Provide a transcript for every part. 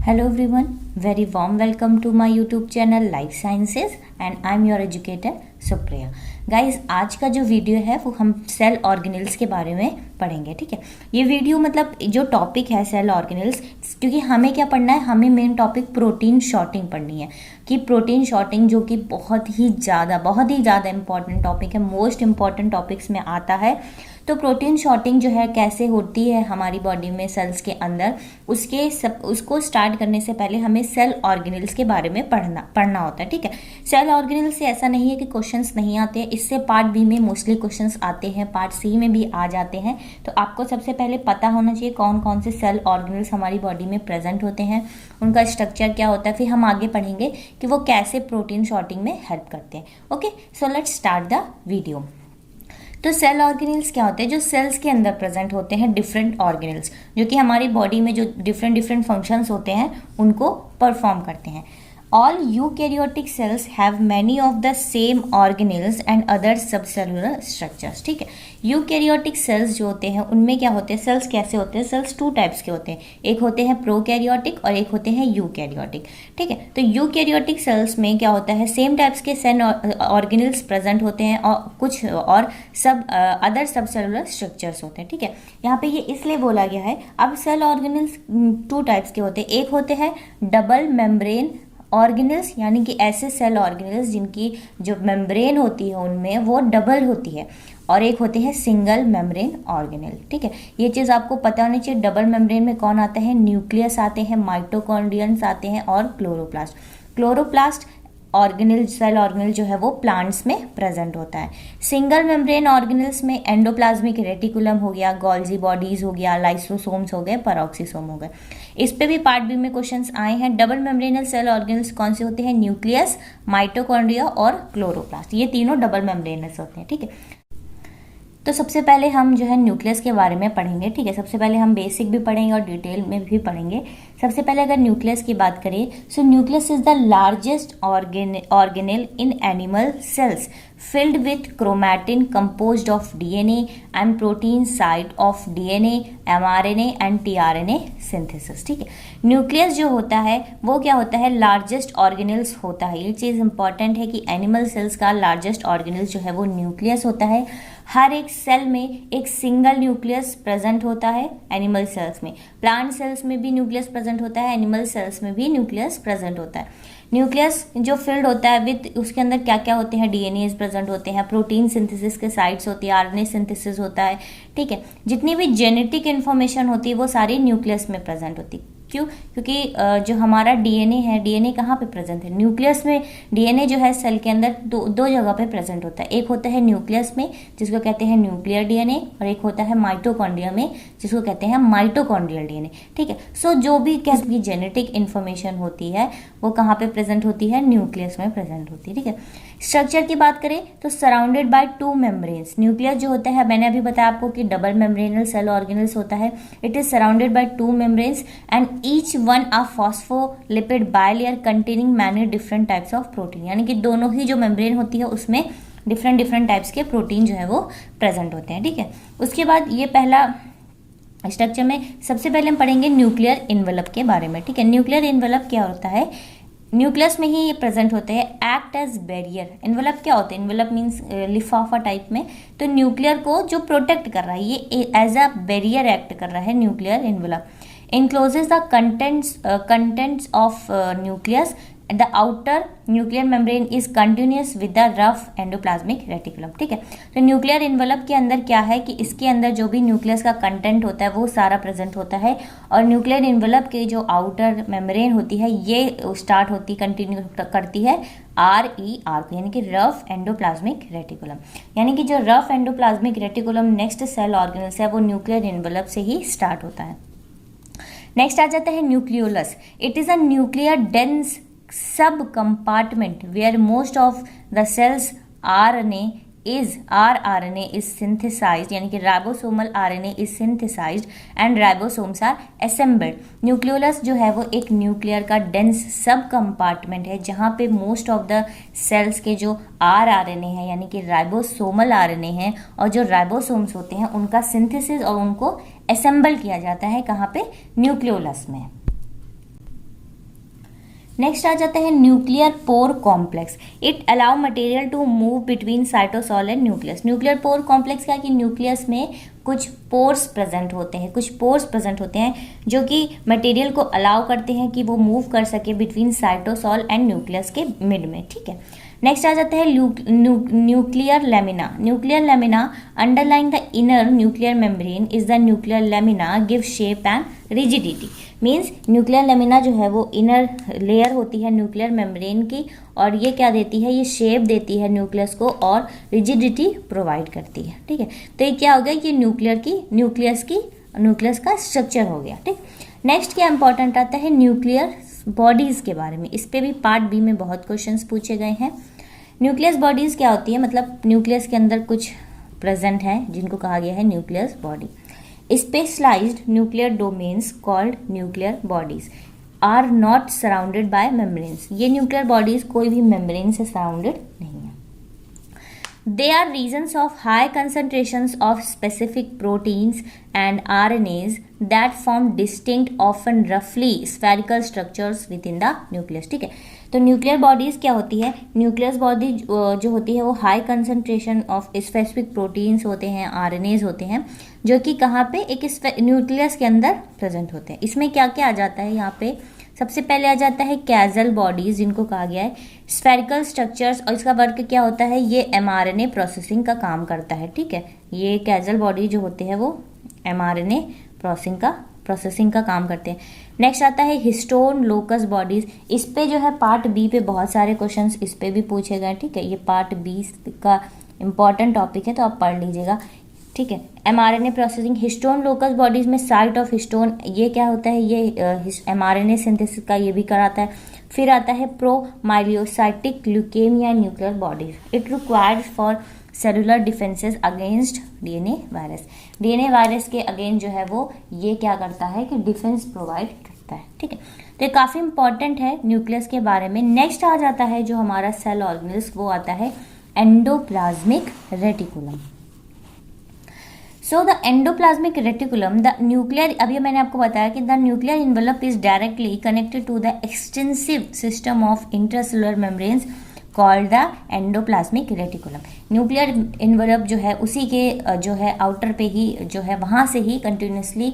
Hello everyone, very warm welcome to my YouTube channel Life Sciences and I'm your educator Supriya. Guys आज का जो video है वो हम सेल ऑर्गेनेल्स के बारे में पढ़ेंगे। ठीक है, ये वीडियो मतलब जो टॉपिक है सेल ऑर्गेनेल्स, क्योंकि हमें क्या पढ़ना है, हमें मेन टॉपिक प्रोटीन शॉर्टिंग पढ़नी है कि प्रोटीन शॉर्टिंग जो कि बहुत ही ज़्यादा इंपॉर्टेंट टॉपिक है, मोस्ट इंपॉर्टेंट टॉपिक्स में आता है। तो प्रोटीन शॉर्टिंग जो है कैसे होती है हमारी बॉडी में सेल्स के अंदर, उसको स्टार्ट करने से पहले हमें सेल ऑर्गेनेल्स के बारे में पढ़ना होता है। ठीक है, सेल ऑर्गेनेल्स से ऐसा नहीं है कि क्वेश्चंस नहीं आते हैं, इससे पार्ट बी में मोस्टली क्वेश्चंस आते हैं, पार्ट सी में भी आ जाते हैं। तो आपको सबसे पहले पता होना चाहिए कौन कौन से सेल ऑर्गेनेल्स हमारी बॉडी में प्रेजेंट होते हैं, उनका स्ट्रक्चर क्या होता है, फिर हम आगे पढ़ेंगे कि वो कैसे प्रोटीन शॉर्टिंग में हेल्प करते हैं। Okay, so let's start the video. तो सेल ऑर्गेनेल्स क्या होते हैं? जो सेल्स के अंदर प्रेजेंट होते हैं डिफरेंट ऑर्गेनेल्स, जो कि हमारी बॉडी में जो डिफरेंट फंक्शंस होते हैं उनको परफॉर्म करते हैं। All eukaryotic cells have many of the same organelles and other subcellular structures। ठीक है, यूकैरियोटिक सेल्स जो होते हैं उनमें क्या होते हैं, सेल्स कैसे होते हैं, सेल्स टू टाइप्स के होते हैं, एक होते हैं प्रोकैरियोटिक और एक होते हैं यूकैरियोटिक। ठीक है, तो यूकैरियोटिक सेल्स में क्या होता है, सेम टाइप्स के सेल ऑर्गेनेल्स प्रेजेंट होते हैं और कुछ और अदर सबसेलुलर स्ट्रक्चर्स होते हैं। ठीक है, यहाँ पे ये इसलिए बोला गया है। अब सेल ऑर्गेनेल्स टू टाइप्स के होते हैं, एक होते हैं डबल मेम्ब्रेन ऑर्गेनेल्स, यानी कि ऐसे सेल ऑर्गेनेल्स जिनकी जो मेम्ब्रेन होती है उनमें वो डबल होती है, और एक होते हैं सिंगल मेम्ब्रेन ऑर्गेनेल। ठीक है, ये चीज़ आपको पता होनी चाहिए। डबल मेम्ब्रेन में कौन आता है, न्यूक्लियस आते हैं, माइटोकॉन्ड्रियंस आते हैं और क्लोरोप्लास्ट ऑर्गेनेल, सेल ऑर्गेनेल जो है वो प्लांट्स में प्रेजेंट होता है। सिंगल मेम्ब्रेन ऑर्गेनेल्स में एंडोप्लाज्मिक रेटिकुलम हो गया, गोल्जी बॉडीज हो गया, लाइसोसोम्स हो गए, पेरोक्सिसोम हो गए। इस पे भी पार्ट बी में क्वेश्चंस आए हैं। डबल मेम्ब्रेनल सेल ऑर्गेनेल्स कौन से होते हैं, न्यूक्लियस, माइटोकॉन्ड्रिया और क्लोरोप्लास्ट, ये तीनों डबल मेम्ब्रेनल्स होते हैं। ठीक है, तो सबसे पहले हम जो है न्यूक्लियस के बारे में पढ़ेंगे। ठीक है, सबसे पहले हम बेसिक भी पढ़ेंगे और डिटेल में भी पढ़ेंगे। सबसे पहले अगर न्यूक्लियस की बात करें, सो nucleus is the largest organelle in animal cells filled with chromatin composed of DNA and protein site of DNA, mRNA and tRNA synthesis। ठीक है, न्यूक्लियस जो होता है वो क्या होता है, लार्जेस्ट ऑर्गेनेल्स होता है। ये चीज़ इंपॉर्टेंट है कि एनिमल सेल्स का लार्जेस्ट ऑर्गेनेल्स जो है वो न्यूक्लियस होता है। हर एक सेल में एक सिंगल न्यूक्लियस प्रेजेंट होता है एनिमल सेल्स में, प्लांट सेल्स में भी न्यूक्लियस प्रेजेंट होता है, एनिमल सेल्स में भी न्यूक्लियस प्रेजेंट होता है। न्यूक्लियस जो फिल्ड होता है विद, उसके अंदर क्या क्या होते हैं, डीएनए प्रेजेंट होते हैं, प्रोटीन सिंथेसिस के साइट्स होती है, आरएनए सिंथेसिस होता है। ठीक है, जितनी भी जेनेटिक इन्फॉर्मेशन होती है वो सारी न्यूक्लियस में प्रेजेंट होती है। क्यों? क्योंकि जो हमारा डीएनए है, डीएनए कहाँ पे प्रेजेंट है, न्यूक्लियस में। डीएनए जो है सेल के अंदर दो जगह पे प्रेजेंट होता है, एक होता है न्यूक्लियस में जिसको कहते हैं न्यूक्लियर डीएनए, और एक होता है माइटोकॉन्ड्रिया में जिसको कहते हैं माइटोकॉन्ड्रियल डीएनए। ठीक है, सो जो भी की जेनेटिक इन्फॉर्मेशन होती है वो कहाँ पे प्रेजेंट होती है, न्यूक्लियस में प्रेजेंट होती है। ठीक है, स्ट्रक्चर की बात करें तो surrounded by two membranes, nucleus जो होता है, मैंने अभी बताया आपको कि डबल मेम्ब्रेनल सेल ऑर्गेनेल्स होता है। It is surrounded by two membranes and each one a phospholipid bilayer containing many different types of protein, यानी कि दोनों ही जो मेम्ब्रेन होती है उसमें डिफरेंट टाइप्स के प्रोटीन जो है वो प्रेजेंट होते हैं। ठीक है, उसके बाद ये पहला स्ट्रक्चर में सबसे पहले हम पढ़ेंगे न्यूक्लियर इन्वेलप के बारे में। ठीक है, न्यूक्लियर इन्वेलप क्या होता है, न्यूक्लियस में ही ये प्रेजेंट होते हैं, एक्ट एज बैरियर। इन्वेलप क्या होता है, इन्वेलप मीन्स लिफाफा टाइप में, तो न्यूक्लियर को जो प्रोटेक्ट कर रहा है ये एज अ बैरियर एक्ट कर रहा है nuclear envelope. Encloses the contents of nucleus, the outer nuclear membrane is continuous with the rough endoplasmic reticulum. ठीक है, तो न्यूक्लियर इन्वेलप के अंदर क्या है कि इसके अंदर जो भी न्यूक्लियस का कंटेंट होता है वो सारा प्रेजेंट होता है, और न्यूक्लियर इन्वेलप के जो आउटर मेम्ब्रेन होती है ये स्टार्ट होती कंटिन्यू करती है RER को, यानी कि रफ एंडोप्लाज्मिक रेटिकुलम, यानी कि जो rough endoplasmic reticulum next cell organelles है वो न्यूक्लियर इन्वेलप से ही स्टार्ट होता है। नेक्स्ट आ जाता है nucleolus. It is a nuclear dense subcompartment where most of the cell's rRNA is synthesized, यानी कि ribosomal RNA is synthesized and ribosomes are assembled। Nucleolus जो है वो एक न्यूक्लियर का डेंस सब कंपार्टमेंट है जहाँ पे मोस्ट ऑफ द सेल्स के जो rRNA है यानी कि राइबोसोमल RNA है और जो राइबोसोम्स होते हैं उनका सिंथेसिस और उनको असेंबल किया जाता है कहाँ पे, न्यूक्लियोलस में। नेक्स्ट आ जाता है nuclear pore complex. It allow material to move between cytosol and nucleus. Nuclear pore complex क्या कि न्यूक्लियस में कुछ पोर्स प्रेजेंट होते हैं, कुछ पोर्स प्रेजेंट होते हैं जो कि मटेरियल को अलाउ करते हैं कि वो मूव कर सके बिटवीन साइटोसॉल एंड न्यूक्लियस के मिड में, ठीक है। नेक्स्ट आ जाता है nuclear lamina. Nuclear lamina underlying the inner nuclear membrane is the nuclear lamina give shape and rigidity. Means nuclear lamina जो है वो इनर लेयर होती है न्यूक्लियर मेम्ब्रेन की, और ये क्या देती है, ये शेप देती है न्यूक्लियस को और रिजिडिटी प्रोवाइड करती है, ठीक है। तो ये क्या हो गया, ये न्यूक्लियस का स्ट्रक्चर हो गया, ठीक। नेक्स्ट क्या इंपॉर्टेंट आता है न्यूक्लियर बॉडीज के बारे में। इस पे भी पार्ट बी में बहुत क्वेश्चंस पूछे गए हैं। न्यूक्लियस बॉडीज क्या होती है, मतलब न्यूक्लियस के अंदर कुछ प्रेजेंट है जिनको कहा गया है nucleus body. Specialised nuclear domains called nuclear bodies are not surrounded by membranes. ये न्यूक्लियर बॉडीज कोई भी मेम्ब्रेन से सराउंडेड नहीं है। They are regions of high concentrations of specific proteins and RNAs that form distinct, often roughly spherical structures within the nucleus, ठीक है। तो nuclear bodies क्या होती है, न्यूक्लियस बॉडी जो होती है वो high concentration of specific proteins होते हैं, आरएनएज होते हैं, जो कि कहाँ पे एक न्यूक्लियस के अंदर प्रेजेंट होते हैं। इसमें क्या क्या आ जाता है, यहाँ पे सबसे पहले आ जाता है कैजल बॉडीज जिनको कहा गया है स्फेरिकल स्ट्रक्चर्स, और इसका वर्क क्या होता है, ये एमआरएनए प्रोसेसिंग का काम करता है, ठीक है। ये कैजल बॉडी जो होते हैं वो एमआरएनए प्रोसेसिंग का काम करते हैं। नेक्स्ट आता है हिस्टोन लोकस बॉडीज। इस पे जो है पार्ट बी पे बहुत सारे क्वेश्चंस इस पे भी पूछे गए, ठीक है। ये पार्ट बी का इंपॉर्टेंट टॉपिक है तो आप पढ़ लीजिएगा, ठीक है। MRNA processing, histone locus bodies में साइट ऑफ हिस्टोन, ये क्या होता है, ये एमआरएनए सिंथेसिस का ये भी कराता है। फिर आता है promyelocytic leukaemia nuclear bodies. It required for cellular defences against DNA virus. DNA virus के अगेंस्ट जो है वो ये क्या करता है कि डिफेंस प्रोवाइड करता है, ठीक है। तो ये काफ़ी इंपॉर्टेंट है न्यूक्लियस के बारे में। नेक्स्ट आ जाता है जो हमारा सेल ऑर्गेनल्स, वो आता है endoplasmic reticulum. So the endoplasmic reticulum, the nuclear, अभी मैंने आपको बताया कि the nuclear envelope is directly connected to the extensive system of intracellular membranes called the endoplasmic reticulum. Nuclear envelope जो है उसी के जो है आउटर पे ही जो है वहाँ से ही कंटिन्यूसली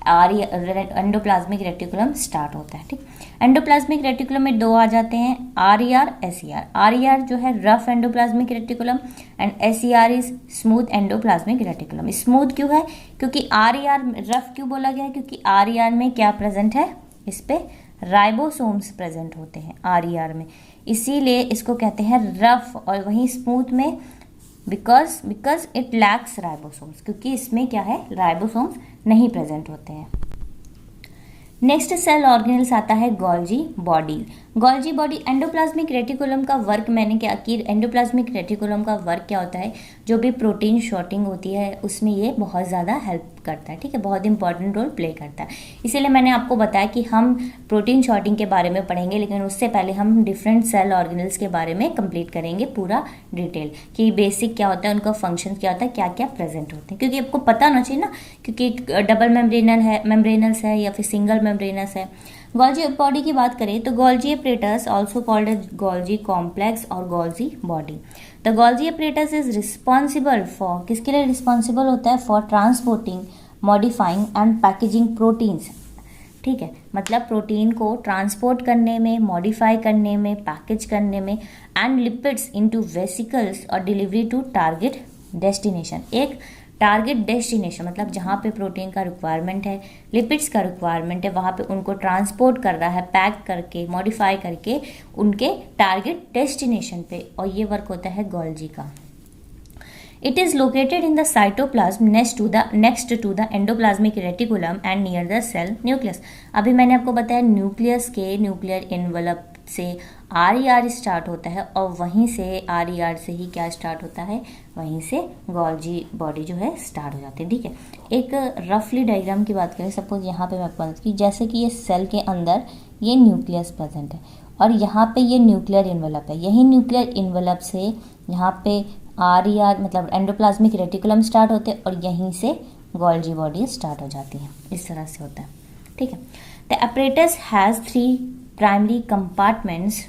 एंडोप्लाज्मिक रेटिकुलम स्टार्ट होता है, ठीक। एंडोप्लाज्मिक रेटिकुलम में दो आ जाते हैं, आरईआर, एसईआर। आरईआर जो है rough endoplasmic reticulum and SER is smooth endoplasmic reticulum. Smooth क्यों है, क्योंकि आरईआर रफ क्यों बोला गया है, क्योंकि आरईआर में क्या प्रेजेंट है, इस पे राइबोसोम्स प्रेजेंट होते हैं आरईआर में, इसीलिए इसको कहते हैं रफ। और वहीं स्मूथ में बिकॉज इट लैक्स राइबोसोम्स, क्योंकि इसमें क्या है, राइबोसोम्स नहीं प्रेजेंट होते हैं। नेक्स्ट सेल ऑर्गेनल्स आता है Golgi body. Golgi body endoplasmic reticulum का वर्क मैंने क्या कि एंडोप्लाज्मिक रेटिकुलम का वर्क क्या होता है, जो भी प्रोटीन शॉर्टिंग होती है उसमें ये बहुत ज़्यादा हेल्प करता है, ठीक है, बहुत इंपॉर्टेंट रोल प्ले करता है। इसीलिए मैंने आपको बताया कि हम प्रोटीन शॉर्टिंग के बारे में पढ़ेंगे, लेकिन उससे पहले हम डिफरेंट सेल ऑर्गेनल्स के बारे में कंप्लीट करेंगे पूरा डिटेल, कि बेसिक क्या होता है, उनका फंक्शन क्या होता है, क्या क्या प्रेजेंट होते हैं, क्योंकि आपको पता होना चाहिए ना, क्योंकि डबल मेम्ब्रेनस है या फिर सिंगल मेम्ब्रेनस है। गोल्जी बॉडी की बात करें तो Golgi apparatus also called as Golgi complex और Golgi body. The Golgi apparatus is responsible for, किसके लिए रिस्पॉन्सिबल होता है, for transporting, modifying and packaging proteins, ठीक है। मतलब प्रोटीन को ट्रांसपोर्ट करने में, मॉडिफाई करने में, पैकेज करने में, एंड लिपिड्स इनटू वेसिकल्स और डिलीवरी टू टारगेट डेस्टिनेशन। एक टारगेट डेस्टिनेशन मतलब जहाँ पे प्रोटीन का रिक्वायरमेंट है, लिपिड्स का रिक्वायरमेंट है, वहाँ पे उनको ट्रांसपोर्ट कर रहा है, पैक करके, मॉडिफाई करके उनके टारगेट डेस्टिनेशन पे, और ये वर्क होता है गोल्जी का। It is located in the cytoplasm next to the endoplasmic reticulum and near the cell nucleus। अभी मैंने आपको बताया न्यूक्लियस के न्यूक्लियर इन्वेलप से आरईआर स्टार्ट होता है, और वहीं से आरईआर से ही क्या स्टार्ट होता है, वहीं से गोल्जी बॉडी जो है स्टार्ट हो जाती है, ठीक है। एक रफली डायग्राम की बात करें, सपोज यहाँ पे मैं आपको बता दूँ कि जैसे कि ये सेल के अंदर ये न्यूक्लियस प्रेजेंट है और यहाँ पे ये न्यूक्लियर इन्वेलप है, यही न्यूक्लियर इन्वेलप से यहाँ पे आरईआर मतलब एंडोप्लाज्मिक रेटिकुलम स्टार्ट होते हैं और यहीं से गोल्जी बॉडी स्टार्ट हो जाती है, इस तरह से होता है, ठीक है। The apparatus has 3 primary compartments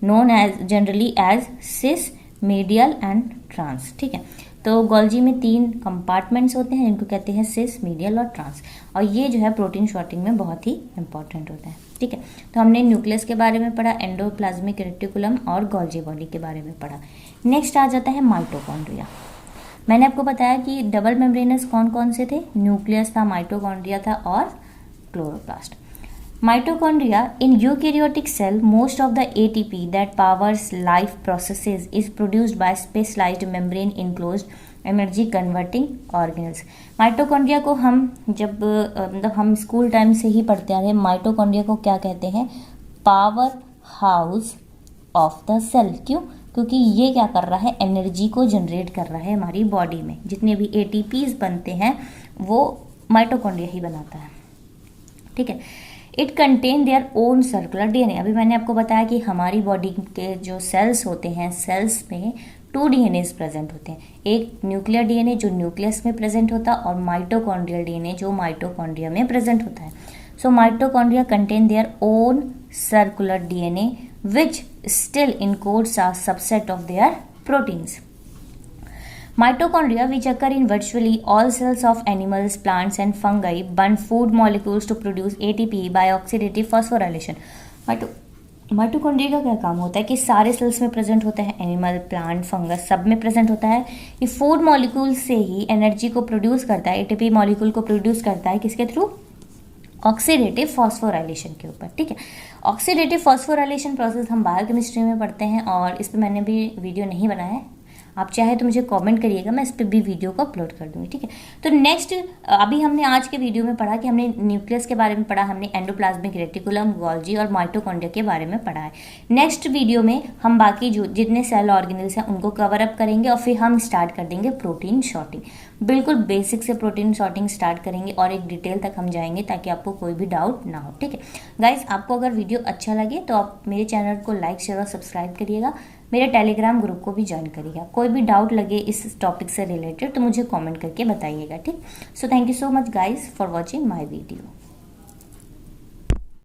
known as generally as cis, medial and trans. ठीक है, तो गोल्जी में 3 कंपार्टमेंट्स होते हैं जिनको कहते हैं सिस, मीडियल और ट्रांस, और ये जो है प्रोटीन शॉर्टिंग में बहुत ही इंपॉर्टेंट होता है। ठीक है, तो हमने न्यूक्लियस के बारे में पढ़ा, एंडोप्लाज्मिक रेटिकुलम और गोल्जी बॉडी के बारे में पढ़ा। नेक्स्ट आ जाता है माइटोकॉन्ड्रिया। मैंने आपको बताया कि डबल मेम्ब्रेनस कौन कौन से थे, न्यूक्लियस था, माइटोकॉन्ड्रिया था और chloroplast. Mitochondria in eukaryotic cell, most of the ATP that powers life processes is produced by specialized membrane enclosed energy converting organelles। Mitochondria को हम जब मतलब हम स्कूल टाइम से ही पढ़ते आ रहे हैं, माइटोकॉन्ड्रिया को क्या कहते हैं, power house of the cell. क्यों? क्योंकि ये क्या कर रहा है, एनर्जी को जनरेट कर रहा है हमारी बॉडी में। जितने भी ATPs बनते हैं वो माइटोकॉन्ड्रिया ही बनाता है। ठीक है, it contain their own circular DNA। अभी मैंने आपको बताया कि हमारी बॉडी के जो सेल्स होते हैं, सेल्स में 2 DNAs प्रेजेंट होते हैं, एक न्यूक्लियर DNA जो न्यूक्लियस में प्रेजेंट होता है और माइटोकॉन्ड्रियल DNA जो माइटोकॉन्ड्रिया में प्रेजेंट होता है। So mitochondria contain their own circular DNA which still encodes a subset of their proteins. Mitochondria, which occur in virtually all cells of animals, plants and fungi, burn food molecules to produce ATP by oxidative phosphorylation। Mitochondria का क्या काम होता है कि सारे sales में present होता है, एनिमल, प्लांट, फंगस सब में प्रेजेंट होता है। ये फूड मॉलिक्यूल से ही एनर्जी को प्रोड्यूस करता है, ATP मॉलिक्यूल को प्रोड्यूस करता है, किसके थ्रू, ऑक्सीडेटिव फॉस्फोराइलेशन के ऊपर। ठीक है, ऑक्सीडेटिव फॉस्फोराइलेशन प्रोसेस हम बायोकेमिस्ट्री में पढ़ते हैं और इस पर मैंने भी वीडियो नहीं बनाया है, आप चाहे तो मुझे कमेंट करिएगा, मैं इस पर भी वीडियो को अपलोड कर दूंगी। ठीक है, तो नेक्स्ट अभी हमने आज के वीडियो में पढ़ा कि हमने न्यूक्लियस के बारे में पढ़ा, हमने एंडोप्लाज्मिक रेटिकुलम, गोल्जी और माइटोकॉन्ड्रिया के बारे में पढ़ा है। नेक्स्ट वीडियो में हम बाकी जो जितने सेल ऑर्गेनल्स हैं उनको कवर अप करेंगे और फिर हम स्टार्ट कर देंगे प्रोटीन शॉर्टिंग। बिल्कुल बेसिक से प्रोटीन शॉर्टिंग स्टार्ट करेंगे और एक डिटेल तक हम जाएंगे ताकि आपको कोई भी डाउट ना हो। ठीक है गाइज, आपको अगर वीडियो अच्छा लगे तो आप मेरे चैनल को लाइक, शेयर और सब्सक्राइब करिएगा, मेरे टेलीग्राम ग्रुप को भी ज्वाइन करिएगा। कोई भी डाउट लगे इस टॉपिक से रिलेटेड तो मुझे कमेंट करके बताइएगा। ठीक, so thank you so much guys for watching my video.